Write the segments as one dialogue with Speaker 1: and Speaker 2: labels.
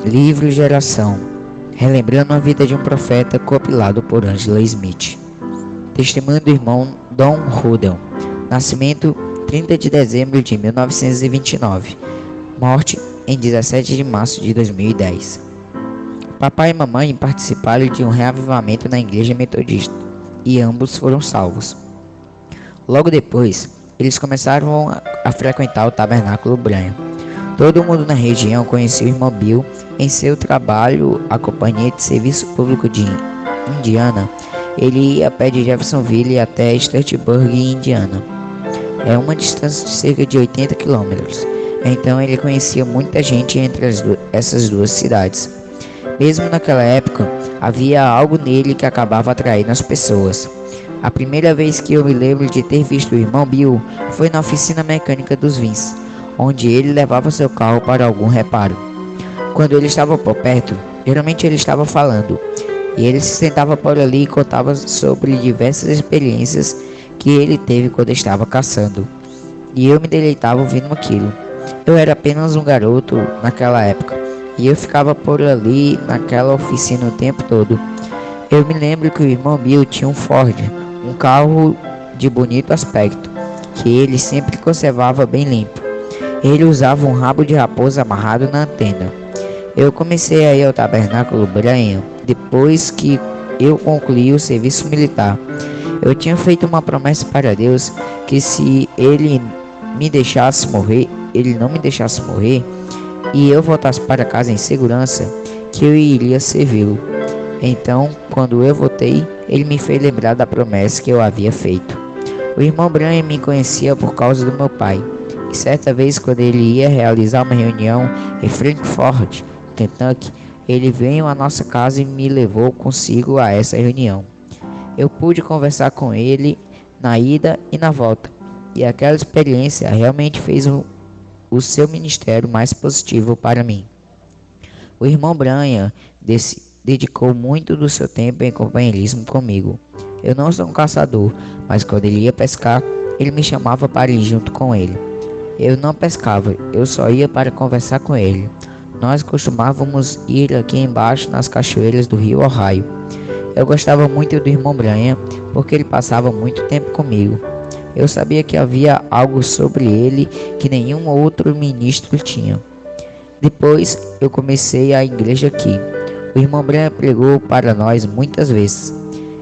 Speaker 1: Livro Geração, relembrando a vida de um profeta, compilado por Angela Smith. Testemunho do irmão Don Rudel. Nascimento 30 de dezembro de 1929. Morte em 17 de março de 2010. Papai e mamãe participaram de um reavivamento na igreja metodista e ambos foram salvos. Logo depois, eles começaram a frequentar o Tabernáculo Branho. Todo mundo na região conhecia o irmão Bill em seu trabalho à Companhia de Serviço Público de Indiana. Ele ia a pé de Jeffersonville até Stroudsburg, Indiana. É uma distância de cerca de 80 quilômetros. Então ele conhecia muita gente entre essas duas cidades. Mesmo naquela época, havia algo nele que acabava atraindo as pessoas. A primeira vez que eu me lembro de ter visto o irmão Bill foi na oficina mecânica dos Vince, onde ele levava seu carro para algum reparo. Quando ele estava por perto, geralmente ele estava falando, e ele se sentava por ali e contava sobre diversas experiências que ele teve quando estava caçando. E eu me deleitava ouvindo aquilo. Eu era apenas um garoto naquela época, e eu ficava por ali naquela oficina o tempo todo. Eu me lembro que o irmão Bill tinha um Ford, um carro de bonito aspecto, que ele sempre conservava bem limpo. Ele usava um rabo de raposa amarrado na antena. Eu comecei a ir ao Tabernáculo Branho depois que eu concluí o serviço militar. Eu tinha feito uma promessa para Deus que se ele me deixasse morrer, ele não me deixasse morrer, e eu voltasse para casa em segurança, que eu iria servi-lo. Então, quando eu voltei, ele me fez lembrar da promessa que eu havia feito. O irmão Branham me conhecia por causa do meu pai, e certa vez, quando ele ia realizar uma reunião em Frankfort, Kentucky, ele veio à nossa casa e me levou consigo a essa reunião. Eu pude conversar com ele na ida e na volta, e aquela experiência realmente fez o seu ministério mais positivo para mim. O irmão Branham dedicou muito do seu tempo em companheirismo comigo. Eu não sou um caçador, mas quando ele ia pescar, ele me chamava para ir junto com ele. Eu não pescava, eu só ia para conversar com ele. Nós costumávamos ir aqui embaixo nas cachoeiras do rio Ohio. Eu gostava muito do irmão Branham porque ele passava muito tempo comigo. Eu sabia que havia algo sobre ele que nenhum outro ministro tinha. Depois eu comecei a igreja aqui. O irmão Branham pregou para nós muitas vezes.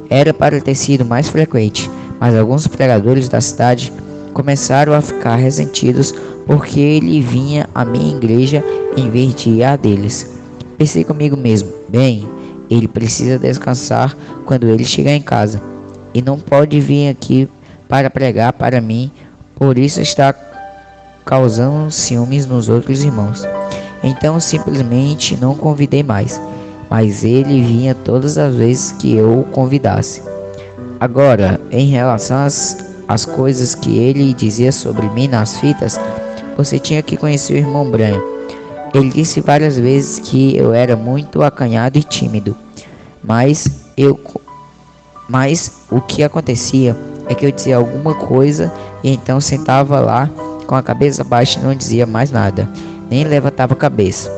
Speaker 1: Era para ter sido mais frequente, mas alguns pregadores da cidade começaram a ficar ressentidos porque ele vinha à minha igreja em vez de ir à deles. Pensei comigo mesmo, bem, ele precisa descansar quando ele chegar em casa e não pode vir aqui para pregar para mim, por isso está causando ciúmes nos outros irmãos. Então simplesmente não convidei mais, mas ele vinha todas as vezes que eu o convidasse. Agora, em relação às coisas que ele dizia sobre mim nas fitas, você tinha que conhecer o irmão Branham. Ele disse várias vezes que eu era muito acanhado e tímido, mas o que acontecia é que eu dizia alguma coisa e então sentava lá com a cabeça baixa e não dizia mais nada, nem levantava a cabeça.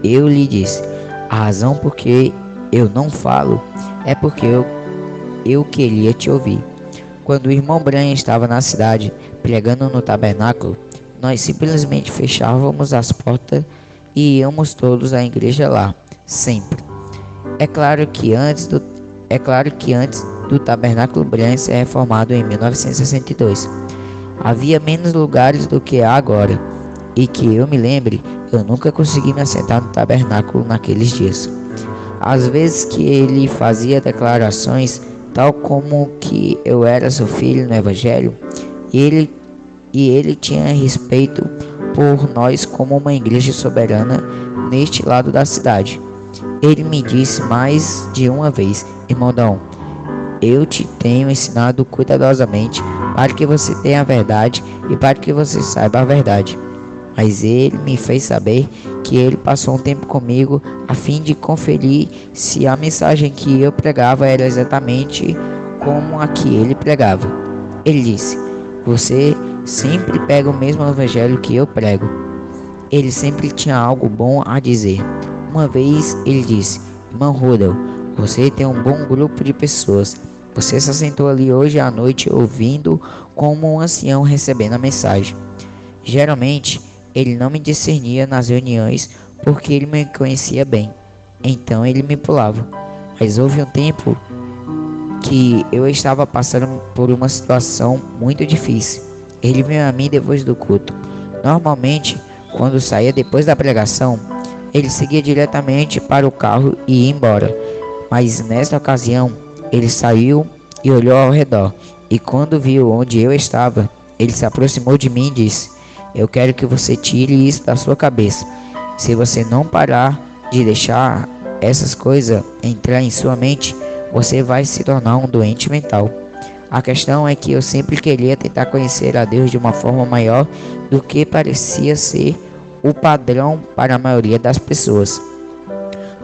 Speaker 1: Eu lhe disse, a razão por que eu não falo é porque eu queria te ouvir. Quando o irmão Branham estava na cidade, pregando no tabernáculo, nós simplesmente fechávamos as portas e íamos todos à igreja lá, sempre. É claro que antes do Tabernáculo Branham ser reformado em 1962, havia menos lugares do que há agora, e que eu me lembre, eu nunca consegui me assentar no tabernáculo naqueles dias. Às vezes que ele fazia declarações, tal como que eu era seu filho no Evangelho, e ele tinha respeito por nós como uma igreja soberana neste lado da cidade. Ele me disse mais de uma vez, irmão Dom, eu te tenho ensinado cuidadosamente para que você tenha a verdade e para que você saiba a verdade. Mas ele me fez saber que ele passou um tempo comigo a fim de conferir se a mensagem que eu pregava era exatamente como a que ele pregava. Ele disse, você sempre pega o mesmo evangelho que eu prego. Ele sempre tinha algo bom a dizer. Uma vez ele disse: Irmão Rudel, você tem um bom grupo de pessoas. Você se sentou ali hoje à noite ouvindo como um ancião recebendo a mensagem. Geralmente, ele não me discernia nas reuniões porque ele me conhecia bem. Então ele me pulava. Mas houve um tempo que eu estava passando por uma situação muito difícil. Ele veio a mim depois do culto. Normalmente, quando saía depois da pregação, ele seguia diretamente para o carro e ia embora. Mas nesta ocasião, ele saiu e olhou ao redor. E quando viu onde eu estava, ele se aproximou de mim e disse: Eu quero que você tire isso da sua cabeça. Se você não parar de deixar essas coisas entrar em sua mente, você vai se tornar um doente mental. A questão é que eu sempre queria tentar conhecer a Deus de uma forma maior do que parecia ser o padrão para a maioria das pessoas.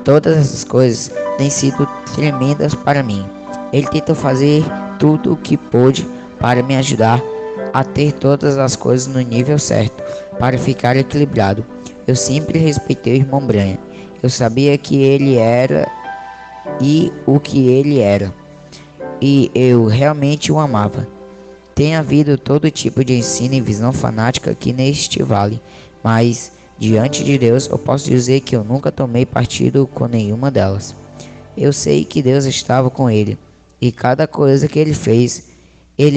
Speaker 1: Todas essas coisas têm sido tremendas para mim. Ele tentou fazer tudo o que pôde para me ajudar a ter todas as coisas no nível certo, para ficar equilibrado. Eu sempre respeitei o irmão Branha. Eu sabia que ele era e o que ele era, e eu realmente o amava. Tem havido todo tipo de ensino e visão fanática aqui neste vale, mas diante de Deus eu posso dizer que eu nunca tomei partido com nenhuma delas. Eu sei que Deus estava com ele, e cada coisa que ele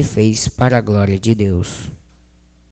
Speaker 1: fez para a glória de Deus.